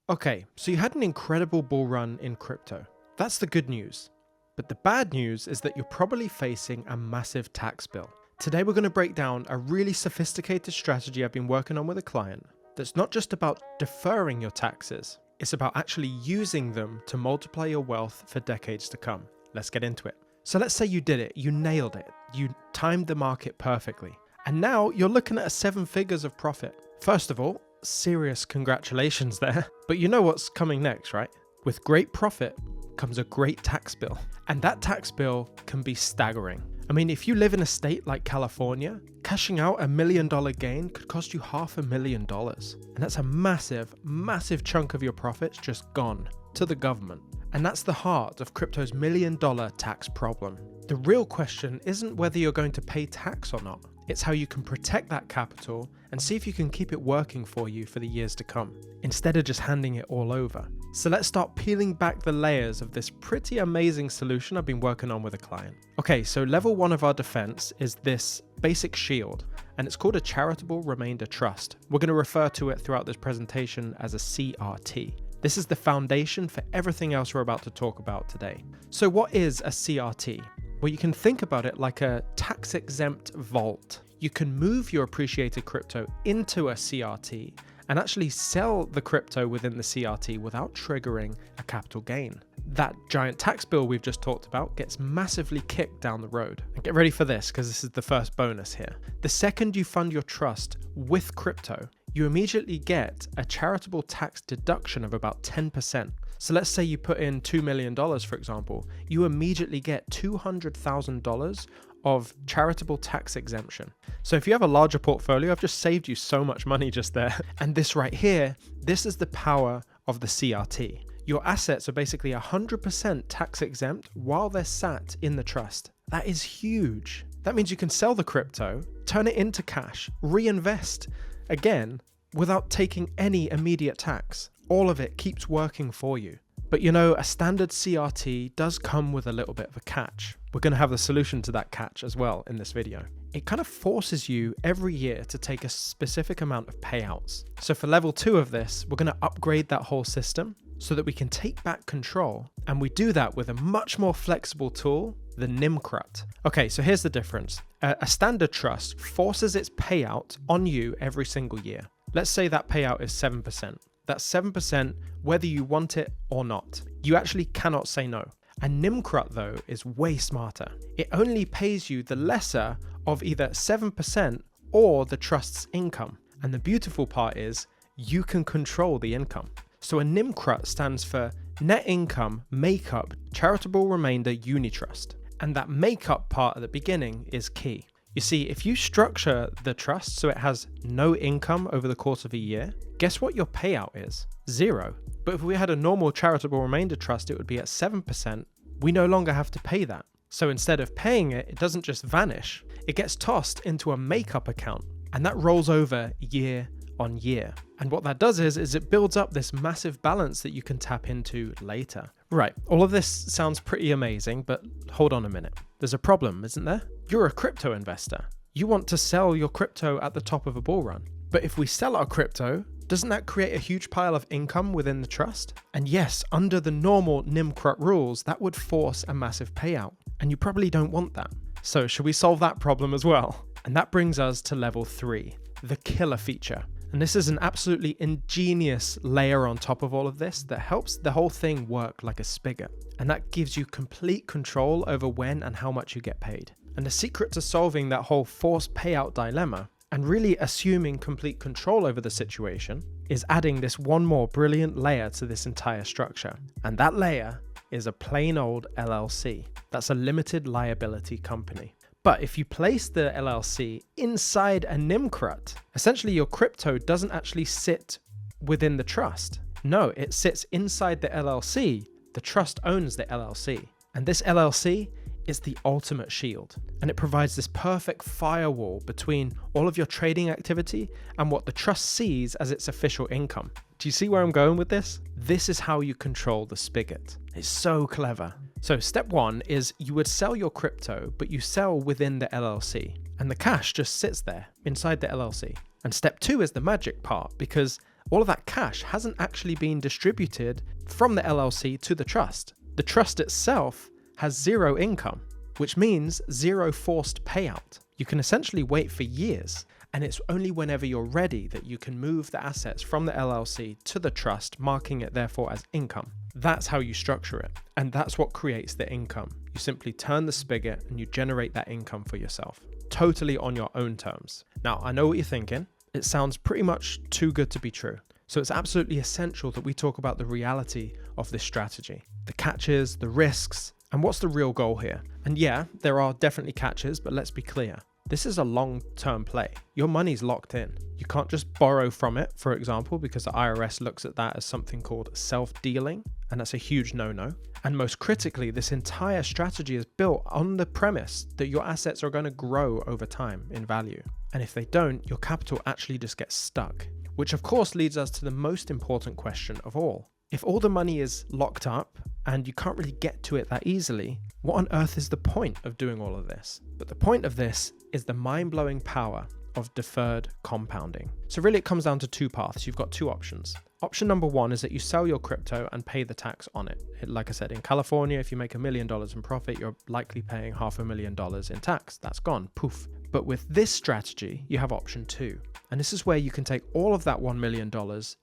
Okay, so you had an incredible bull run in crypto. That's the good news. But the bad news is that you're probably facing a massive tax bill. Today we're going to break down a really sophisticated strategy I've been working on with a client that's not just about deferring your taxes, it's about actually using them to multiply your wealth for decades to come. Let's get into it. So let's say you did it, you nailed it, you timed the market perfectly, and now you're looking at 7 figures of profit. First of all, serious congratulations there. But you know what's coming next, right? With great profit comes a great tax bill. And that tax bill can be staggering. I mean, if you live in a state like California, cashing out $1 million gain could cost you $500,000. And that's a massive, massive chunk of your profits just gone to the government. And that's the heart of crypto's $1 million tax problem. The real question isn't whether you're going to pay tax or not. It's how you can protect that capital and see if you can keep it working for you for the years to come, instead of just handing it all over. So let's start peeling back the layers of this pretty amazing solution I've been working on with a client. Okay, so level 1 of our defense is this basic shield, and it's called a charitable remainder trust. We're going to refer to it throughout this presentation as a CRT. This is the foundation for everything else we're about to talk about today. So what is a CRT? Well, you can think about it like a tax-exempt vault. You can move your appreciated crypto into a CRT and actually sell the crypto within the CRT without triggering a capital gain. That giant tax bill we've just talked about gets massively kicked down the road. And get ready for this, because this is the first bonus here. The second you fund your trust with crypto, you immediately get a charitable tax deduction of about 10%. So let's say you put in $2 million, for example, you immediately get $200,000 of charitable tax exemption. So if you have a larger portfolio, I've just saved you so much money just there. And this right here, this is the power of the CRT. Your assets are basically 100% tax exempt while they're sat in the trust. That is huge. That means you can sell the crypto, turn it into cash, reinvest again without taking any immediate tax. All of it keeps working for you. But you know, a standard CRT does come with a little bit of a catch. We're going to have the solution to that catch as well in this video. It kind of forces you every year to take a specific amount of payouts. So for level 2 of this, we're going to upgrade that whole system so that we can take back control. And we do that with a much more flexible tool, the NIMCRUT. Okay, so here's the difference. A standard trust forces its payout on you every single year. Let's say that payout is 7%. That's 7% whether you want it or not. You actually cannot say no. And NIMCRUT though is way smarter. It only pays you the lesser of either 7% or the trust's income. And the beautiful part is you can control the income. So a NIMCRUT stands for Net Income Makeup Charitable Remainder Unitrust. And that makeup part at the beginning is key. You see, if you structure the trust so it has no income over the course of a year, guess what your payout is? 0. But if we had a normal charitable remainder trust, it would be at 7%. We no longer have to pay that. So instead of paying it, it doesn't just vanish. It gets tossed into a makeup account, and that rolls over year on year. And what that does is it builds up this massive balance that you can tap into later. Right, all of this sounds pretty amazing, but hold on a minute. There's a problem, isn't there? You're a crypto investor. You want to sell your crypto at the top of a bull run. But if we sell our crypto, doesn't that create a huge pile of income within the trust? And yes, under the normal NIMCRUT rules, that would force a massive payout. And you probably don't want that. So should we solve that problem as well? And that brings us to level 3, the killer feature. And this is an absolutely ingenious layer on top of all of this that helps the whole thing work like a spigot. And that gives you complete control over when and how much you get paid. And the secret to solving that whole forced payout dilemma and really assuming complete control over the situation is adding this one more brilliant layer to this entire structure. And that layer is a plain old LLC. That's a limited liability company. But if you place the LLC inside a NIMCRUT, essentially your crypto doesn't actually sit within the trust. No, it sits inside the LLC. The trust owns the LLC. And this LLC is the ultimate shield. And it provides this perfect firewall between all of your trading activity and what the trust sees as its official income. Do you see where I'm going with this? This is how you control the spigot. It's so clever. So step 1 is you would sell your crypto, but you sell within the LLC. And the cash just sits there inside the LLC. And step 2 is the magic part, because all of that cash hasn't actually been distributed from the LLC to the trust. The trust itself has zero income, which means zero forced payout. You can essentially wait for years, and it's only whenever you're ready that you can move the assets from the LLC to the trust, marking it therefore as income. That's how you structure it, and that's what creates the income. You simply turn the spigot and you generate that income for yourself, totally on your own terms. Now, I know what you're thinking. It sounds pretty much too good to be true. So it's absolutely essential that we talk about the reality of this strategy, the catches, the risks, and what's the real goal here. And yeah, there are definitely catches, but let's be clear. This is a long-term play. Your money's locked in. You can't just borrow from it, for example, because the IRS looks at that as something called self-dealing, and that's a huge no-no. And most critically, this entire strategy is built on the premise that your assets are going to grow over time in value. And if they don't, your capital actually just gets stuck, which of course leads us to the most important question of all. If all the money is locked up and you can't really get to it that easily, what on earth is the point of doing all of this? But the point of this is the mind-blowing power of deferred compounding. So really it comes down to two paths. You've got two options. Option number one is that you sell your crypto and pay the tax on it. Like I said, in California, if you make $1 million in profit, you're likely paying $500,000 in tax. That's gone, poof. But with this strategy, you have option two. And this is where you can take all of that $1 million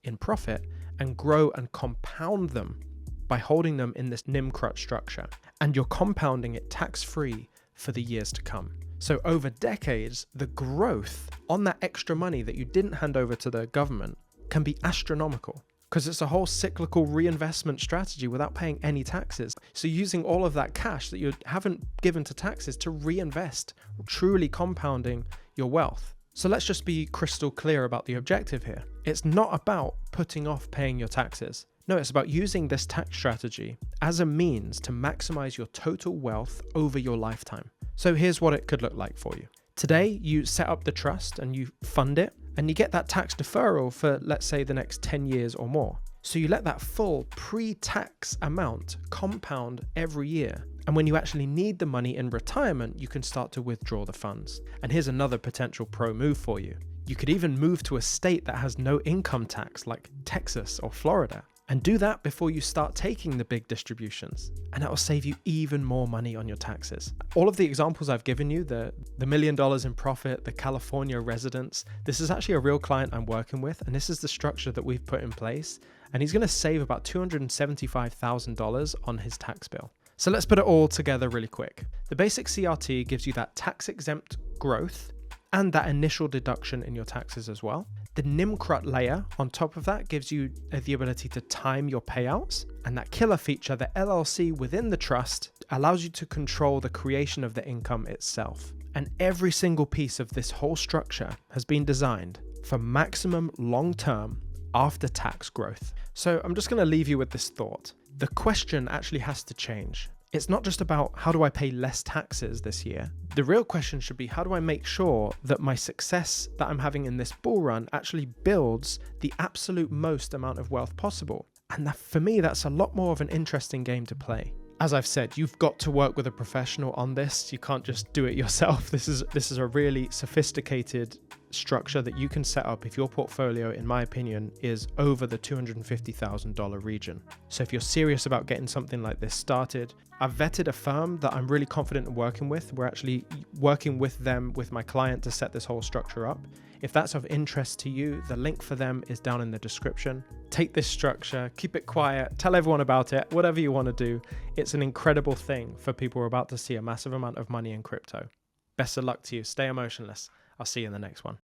in profit and grow and compound them by holding them in this NIM-CRUT structure. And you're compounding it tax-free for the years to come. So over decades, the growth on that extra money that you didn't hand over to the government can be astronomical, because it's a whole cyclical reinvestment strategy without paying any taxes. So using all of that cash that you haven't given to taxes to reinvest, truly compounding your wealth. So let's just be crystal clear about the objective here. It's not about putting off paying your taxes. No, it's about using this tax strategy as a means to maximize your total wealth over your lifetime. So here's what it could look like for you. Today, you set up the trust and you fund it, and you get that tax deferral for, let's say, the next 10 years or more. So you let that full pre-tax amount compound every year. And when you actually need the money in retirement, you can start to withdraw the funds. And here's another potential pro move for you. You could even move to a state that has no income tax, like Texas or Florida, and do that before you start taking the big distributions. And that will save you even more money on your taxes. All of the examples I've given you, the $1 million in profit, the California residence, this is actually a real client I'm working with, and this is the structure that we've put in place. And he's going to save about $275,000 on his tax bill. So let's put it all together really quick. The basic CRT gives you that tax-exempt growth and that initial deduction in your taxes as well. The NIM-CRUT layer on top of that gives you the ability to time your payouts. And that killer feature, the LLC within the trust, allows you to control the creation of the income itself. And every single piece of this whole structure has been designed for maximum long-term after-tax growth. So I'm just going to leave you with this thought. The question actually has to change. It's not just about how do I pay less taxes this year. The real question should be, how do I make sure that my success that I'm having in this bull run actually builds the absolute most amount of wealth possible? And that, for me, that's a lot more of an interesting game to play. As I've said, you've got to work with a professional on this. You can't just do it yourself. This is a really sophisticated structure that you can set up if your portfolio, in my opinion, is over the $250,000 region. So if you're serious about getting something like this started, I've vetted a firm that I'm really confident in working with. We're actually working with them, with my client, to set this whole structure up. If that's of interest to you, the link for them is down in the description. Take this structure, keep it quiet, tell everyone about it, whatever you want to do. It's an incredible thing for people who are about to see a massive amount of money in crypto. Best of luck to you. Stay emotionless. I'll see you in the next one.